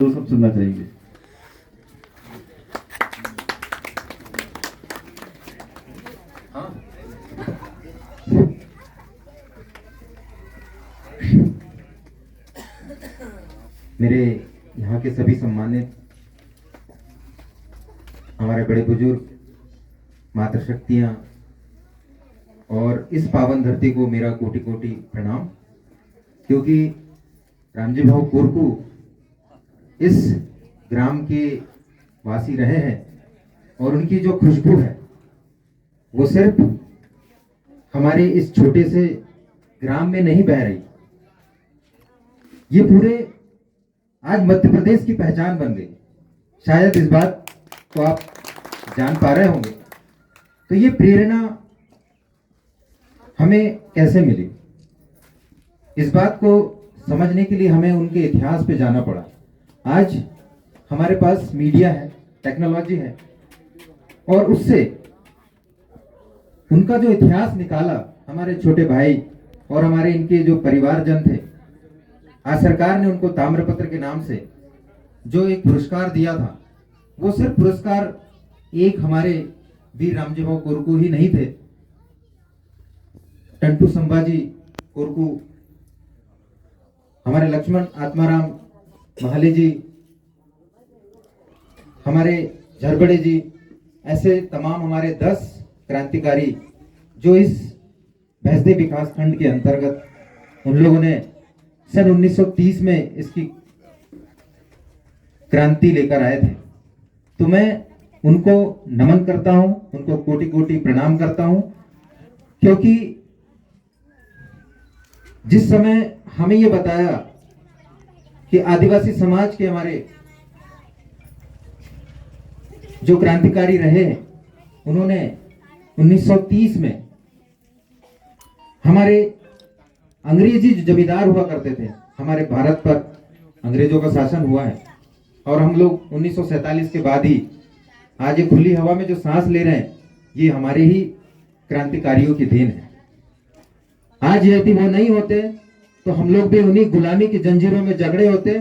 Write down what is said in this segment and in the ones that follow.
तो सब सुनना चाहिए। हाँ। मेरे यहाँ के सभी सम्मानित हमारे बड़े बुजुर्ग, मातृशक्तियाँ और इस पावन धरती को मेरा कोटि कोटि प्रणाम। क्योंकि रामजी भाऊ कोरकू इस ग्राम के वासी रहे हैं और उनकी जो खुशबू है वो सिर्फ हमारे इस छोटे से ग्राम में नहीं बह रही, ये पूरे आज मध्य प्रदेश की पहचान बन गई। शायद इस बात को आप जान पा रहे होंगे। तो ये प्रेरणा हमें कैसे मिली, इस बात को समझने के लिए हमें उनके इतिहास पे जाना पड़ा। आज हमारे पास मीडिया है, टेक्नोलॉजी है, और उससे उनका जो इतिहास निकाला हमारे छोटे भाई और हमारे इनके जो परिवारजन थे, आज सरकार ने उनको ताम्रपत्र के नाम से जो एक पुरस्कार दिया था, वो सिर्फ पुरस्कार एक हमारे वीर रामजी भाऊ कोरकू ही नहीं थे, टंटू संभाजी कोरकू, हमारे लक्ष्मण आत्माराम महाले जी, हमारे झरबड़े जी, ऐसे तमाम हमारे 10 क्रांतिकारी जो इस भैंसदेव विकास खंड के अंतर्गत उन लोगों ने सन 1930 में इसकी क्रांति लेकर आए थे। तो मैं उनको नमन करता हूं, उनको कोटि कोटि प्रणाम करता हूं। क्योंकि जिस समय हमें ये बताया कि आदिवासी समाज के हमारे जो क्रांतिकारी रहे हैं, उन्होंने 1930 में हमारे अंग्रेजी जो जमींदार हुआ करते थे, हमारे भारत पर अंग्रेजों का शासन हुआ है और हम लोग 1947 के बाद ही आज ये खुली हवा में जो सांस ले रहे हैं, ये हमारे ही क्रांतिकारियों की देन है। आज यदि वो नहीं होते तो हम लोग भी उन्हीं गुलामी की जंजीरों में जकड़े होते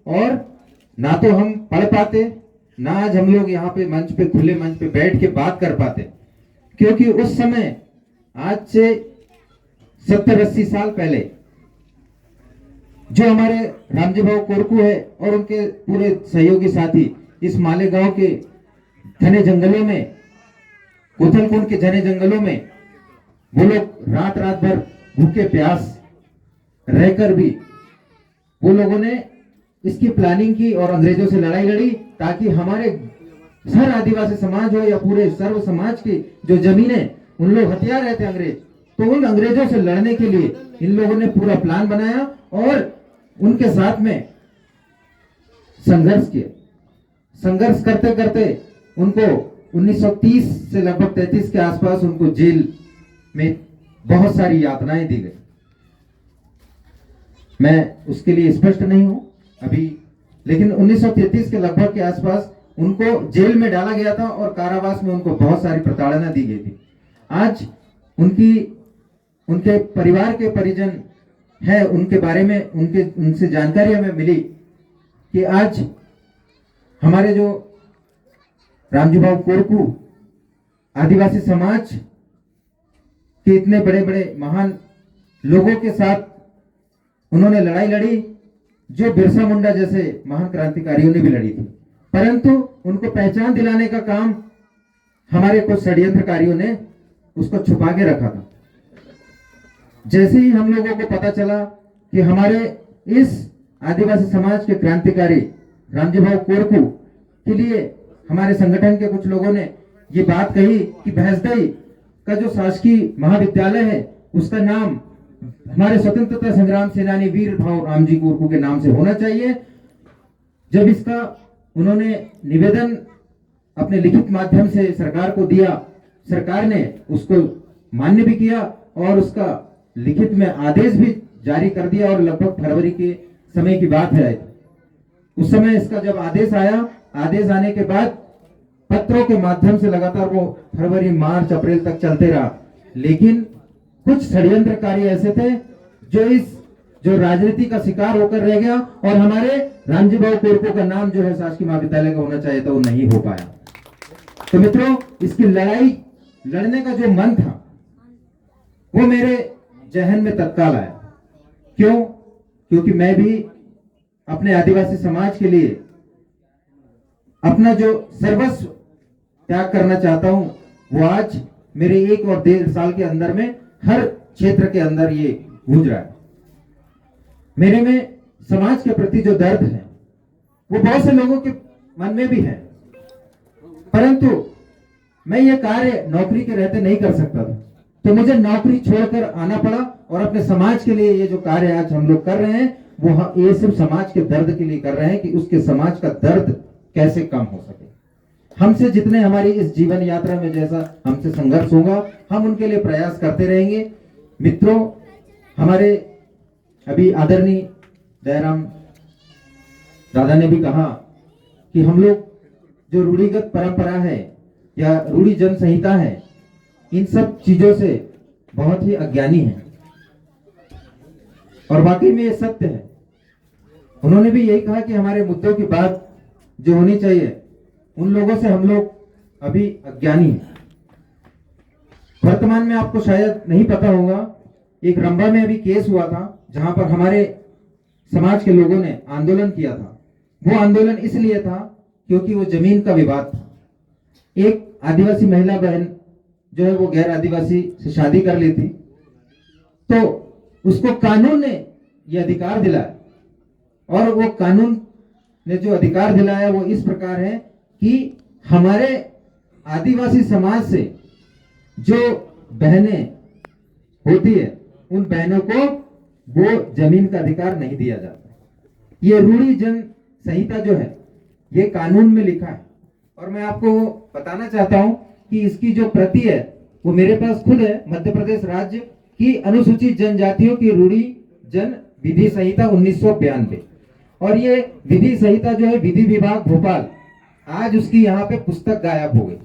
और ना तो हम पढ़ पाते, ना आज हम लोग यहाँ पे मंच पे, खुले मंच पे बैठ के बात कर पाते। क्योंकि उस समय आज से 70-80 साल पहले जो हमारे रामजी भाऊ कोरकू है और उनके पूरे सहयोगी साथी इस मालेगांव के घने जंगलों में, कोथलकुंड के घने जंगलों में वो लोग रात रात भर भूखे प्यास रहकर भी वो लोगों ने इसकी प्लानिंग की और अंग्रेजों से लड़ाई लड़ी, ताकि हमारे हर आदिवासी समाज हो या पूरे सर्व समाज की जो जमीनें उन लोग हथियार रहे थे अंग्रेज, तो उन अंग्रेजों से लड़ने के लिए इन लोगों ने पूरा प्लान बनाया और उनके साथ में संघर्ष किया। संघर्ष करते करते उनको 1930 से लगभग 33 के आसपास उनको जेल में बहुत सारी यातनाएं दी गई। मैं उसके लिए स्पष्ट नहीं हूं अभी, लेकिन 1933 के लगभग के आसपास उनको जेल में डाला गया था और कारावास में उनको बहुत सारी प्रताड़ना दी गई थी। आज उनके परिवार के परिजन है, उनके बारे में उनसे जानकारी हमें मिली कि आज हमारे जो रामजी भाऊ कोरकू आदिवासी समाज के इतने बड़े बड़े महान लोगों के साथ उन्होंने लड़ाई लड़ी, जो बिरसा मुंडा जैसे महान क्रांतिकारियों ने भी लड़ी थी, परंतु उनको पहचान दिलाने का काम हमारे कुछ षड्यंत्रकारियों ने उसको छुपा के रखा था। जैसे ही हम लोगों को पता चला कि हमारे इस आदिवासी समाज के क्रांतिकारी रामजी भाऊ कोरकू के लिए हमारे संगठन के कुछ लोगों ने ये बात कही कि भैंसदेव का जो शासकीय महाविद्यालय है उसका नाम हमारे स्वतंत्रता संग्राम सेनानी वीर भाऊ रामजी कोरकू के नाम से होना चाहिए। जब इसका उन्होंने निवेदन अपने लिखित माध्यम से सरकार को दिया, सरकार ने उसको मान्य भी किया और उसका लिखित में आदेश भी जारी कर दिया। और लगभग फरवरी के समय की बात है, उस समय इसका जब आदेश आया, आदेश आने के बाद पत्रों के माध्यम से लगातार वो फरवरी, मार्च, अप्रैल तक चलते रहा। लेकिन कुछ षड्यंत्रकारी ऐसे थे जो इस जो राजनीति का शिकार होकर रह गया और हमारे रामजी भाऊ कोरको का नाम जो है शासकीय महाविद्यालय का होना चाहिए था, वो नहीं हो पाया। तो मित्रों, इसकी लड़ाई लड़ने का जो मन था वो मेरे जहन में तत्काल आया। क्यों? क्योंकि मैं भी अपने आदिवासी समाज के लिए अपना जो सर्वस्व त्याग करना चाहता हूं, वो आज मेरे 1 और 1.5 साल के अंदर में हर क्षेत्र के अंदर ये गूंज रहा है। मेरे में समाज के प्रति जो दर्द है वो बहुत से लोगों के मन में भी है, परंतु मैं ये कार्य नौकरी के रहते नहीं कर सकता था, तो मुझे नौकरी छोड़कर आना पड़ा और अपने समाज के लिए ये जो कार्य आज हम लोग कर रहे हैं वो ये सिर्फ समाज के दर्द के लिए कर रहे हैं कि उसके समाज का दर्द कैसे कम हो सके। हमसे जितने हमारी इस जीवन यात्रा में जैसा हमसे संघर्ष होगा, हम उनके लिए प्रयास करते रहेंगे। मित्रों, हमारे अभी आदरणीय दयाराम दादा ने भी कहा कि हम लोग जो रूढ़िगत परंपरा है या रूढ़ी जन संहिता है, इन सब चीजों से बहुत ही अज्ञानी है और वाकई में ये सत्य है। उन्होंने भी यही कहा कि हमारे मुद्दों की बात जो होनी चाहिए उन लोगों से हम लोग अभी अज्ञानी हैं। वर्तमान में आपको शायद नहीं पता होगा, एक रंबा में अभी केस हुआ था जहां पर हमारे समाज के लोगों ने आंदोलन किया था। वो आंदोलन इसलिए था क्योंकि वो जमीन का विवाद था। एक आदिवासी महिला बहन जो है वो गैर आदिवासी से शादी कर ली थी, तो उसको कानून ने ये अधिकार दिलाया और वो कानून ने जो अधिकार दिलाया वो इस प्रकार है कि हमारे आदिवासी समाज से जो बहनें होती है उन बहनों को वो जमीन का अधिकार नहीं दिया जाता। ये रूढ़ी जन संहिता जो है ये कानून में लिखा है और मैं आपको बताना चाहता हूं कि इसकी जो प्रति है वो मेरे पास खुद है। मध्य प्रदेश राज्य की अनुसूचित जनजातियों की रूढ़ी जन विधि संहिता 1992 और ये विधि संहिता जो है विधि विभाग भोपाल, आज उसकी यहाँ पे पुस्तक गायब हो गई।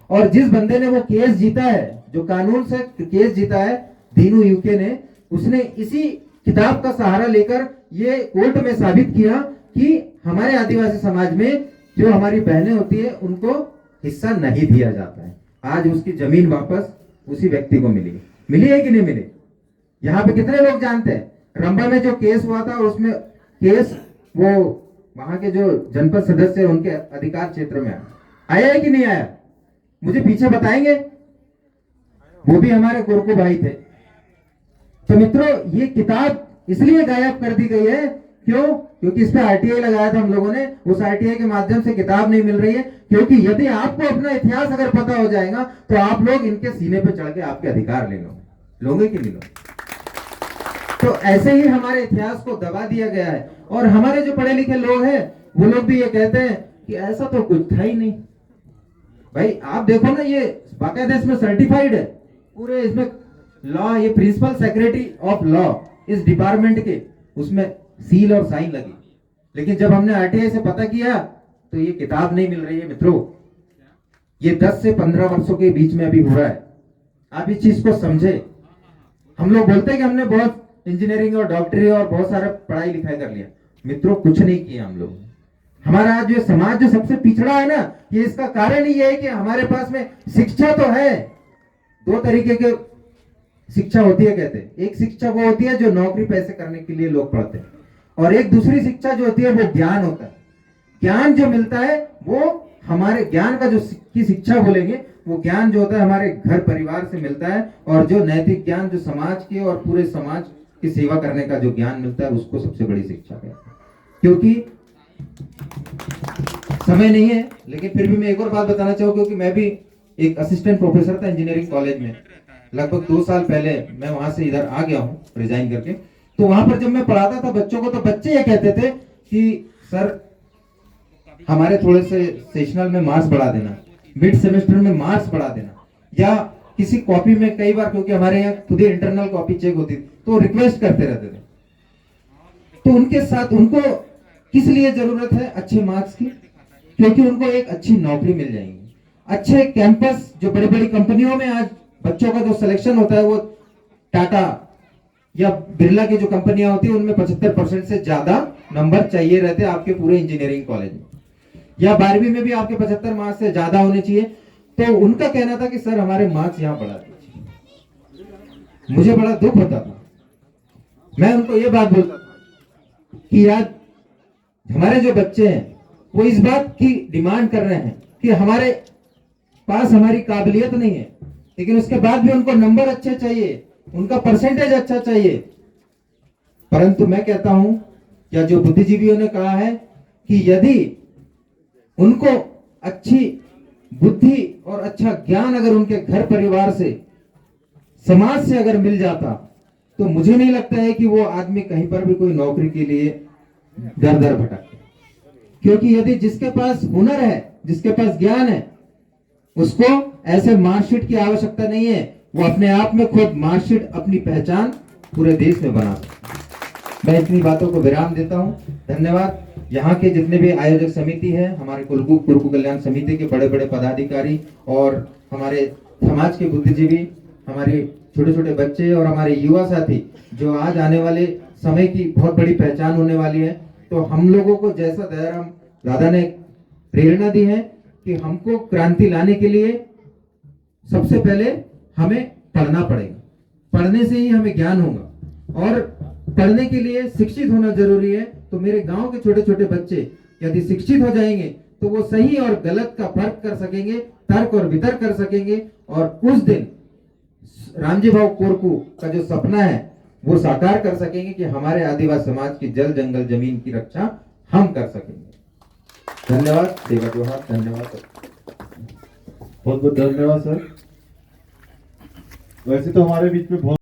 और जिस बंदे ने वो केस जीता है, जो कानून से केस जीता है, दीनू यूके ने, उसने इसी किताब का सहारा लेकर ये कोर्ट में साबित किया कि हमारे आदिवासी समाज में जो हमारी बहनें होती है उनको हिस्सा नहीं दिया जाता है। आज उसकी जमीन वापस उसी व्यक्ति को मिली है कि नहीं मिली? यहाँ पे कितने लोग जानते हैं रंबा में जो केस हुआ था उसमें केस वो वहां के जो जनपद सदस्य उनके अधिकार क्षेत्र में आया है कि नहीं आया? मुझे पीछे बताएंगे। वो भी हमारे कोरको भाई थे। तो मित्रों, ये किताब इसलिए गायब कर दी गई है, क्यों? क्योंकि इस पे आरटीआई लगाया था हम लोगों ने। उस आरटीआई के माध्यम से किताब नहीं मिल रही है, क्योंकि यदि आपको अपना इतिहास अगर पता हो जाएगा तो आप लोग इनके सीने पे चढ़ के आपके अधिकार ले लोगे कि नहीं लोगे? तो ऐसे ही हमारे इतिहास को दबा दिया गया है। और हमारे जो पढ़े लिखे लोग हैं वो लोग भी ये कहते हैं कि ऐसा तो कुछ था ही नहीं। भाई आप देखो ना, ये बाकायदा इसमें सर्टिफाइड है पूरे, इसमें लॉ, ये प्रिंसिपल सेक्रेटरी ऑफ लॉ इस डिपार्टमेंट के उसमें सील और साइन लगी। लेकिन जब हमने आरटीआई से पता किया तो ये किताब नहीं मिल रही है। मित्रों, ये 10 से 15 वर्षों के बीच में अभी हो रहा है। आप इस चीज को समझे। हम लोग बोलते हैं कि हमने बहुत इंजीनियरिंग और डॉक्टरी और बहुत सारा पढ़ाई लिखाई कर लिया। मित्रों, कुछ नहीं किया हम लोग। हमारा आज जो समाज जो सबसे पिछड़ा है ना, ये इसका कारण ही है कि हमारे पास में शिक्षा तो है। 2 तरीके के शिक्षा होती है कहते हैं। एक शिक्षा वो होती है जो नौकरी पैसे करने के लिए लोग पढ़ते हैं, और एक दूसरी शिक्षा जो होती है वो ज्ञान होता है। ज्ञान जो मिलता है वो हमारे ज्ञान का जो की शिक्षा बोलेंगे, वो ज्ञान जो होता है हमारे घर परिवार से मिलता है। और जो नैतिक ज्ञान जो समाज के और पूरे समाज की सेवा करने का जो ज्ञान मिलता है उसको सबसे बड़ी शिक्षा कहते हैं। क्योंकि समय नहीं है, लेकिन फिर भी मैं एक और बात बताना चाहूँ, क्योंकि मैं भी एक असिस्टेंट प्रोफेसर था इंजीनियरिंग कॉलेज में। लगभग 2 साल पहले मैं वहां से इधर आ गया हूँ रिजाइन करके। तो वहां पर जब मैं पढ़ाता था बच्चों को, तो बच्चे ये कहते थे कि सर हमारे थोड़े से सेशनल में मार्क्स बढ़ा देना, मिड सेमेस्टर में मार्क्स बढ़ा देना, या किसी कॉपी में कई बार, क्योंकि हमारे यहाँ खुद ही इंटरनल कॉपी चेक होती थी, तो रिक्वेस्ट करते रहते थे। तो उनके साथ उनको किस लिए जरूरत है अच्छे मार्क्स की? क्योंकि उनको एक अच्छी नौकरी मिल जाएगी। अच्छे कैंपस जो बड़ी बड़ी कंपनियों में आज बच्चों का जो सिलेक्शन होता है वो टाटा, या बिरला की जो कंपनियां होती है उनमें 75% से ज्यादा नंबर चाहिए रहते हैं आपके पूरे इंजीनियरिंग कॉलेज में, या 12वीं में भी आपके 75 मार्क्स से ज्यादा होने चाहिए। तो उनका कहना था कि सर हमारे मार्क्स यहाँ बढ़ा दीजिए। मुझे बड़ा दुख होता था, मैं उनको ये बात बोलता था कि यार हमारे जो बच्चे हैं वो इस बात की डिमांड कर रहे हैं कि हमारे पास हमारी काबिलियत नहीं है, लेकिन उसके बाद भी उनको नंबर अच्छे चाहिए, उनका परसेंटेज अच्छा चाहिए। परंतु मैं कहता हूं, या जो बुद्धिजीवियों ने कहा है कि यदि उनको अच्छी बुद्धि और अच्छा ज्ञान अगर उनके घर परिवार से, समाज से अगर मिल जाता, तो मुझे नहीं लगता है कि वो आदमी कहीं पर भी कोई नौकरी के लिए दर दर भटकते। क्योंकि यदि जिसके पास हुनर है, जिसके पास ज्ञान है, उसको ऐसे मार्कशीट की आवश्यकता नहीं है, वो अपने आप में खुद मार्कशीट अपनी पहचान पूरे देश में बना सकता है। मैं इतनी बातों को विराम देता हूं। धन्यवाद। यहाँ के जितने भी आयोजक समिति है, हमारे कुरुकु कल्याण समिति के बड़े बड़े पदाधिकारी और हमारे समाज के बुद्धिजीवी, हमारे छोटे छोटे बच्चे और हमारे युवा साथी, जो आज आने वाले समय की बहुत बड़ी पहचान होने वाली है। तो हम लोगों को जैसा दयाराम दादा ने प्रेरणा दी है कि हमको क्रांति लाने के लिए सबसे पहले हमें पढ़ना पड़ेगा, पढ़ने से ही हमें ज्ञान होगा, और पढ़ने के लिए शिक्षित होना जरूरी है। तो मेरे गांव के छोटे छोटे बच्चे यदि शिक्षित हो जाएंगे तो वो सही और गलत का फर्क कर सकेंगे, तर्क और वितर्क कर सकेंगे, और उस दिन रामजी भाव कोरकू का जो सपना है वो साकार कर सकेंगे कि हमारे आदिवासी समाज की जल जंगल जमीन की रक्षा हम कर सकेंगे। धन्यवाद। सेवा जोहार। धन्यवाद। बहुत बहुत धन्यवाद सर। वैसे तो हमारे बीच में बहुत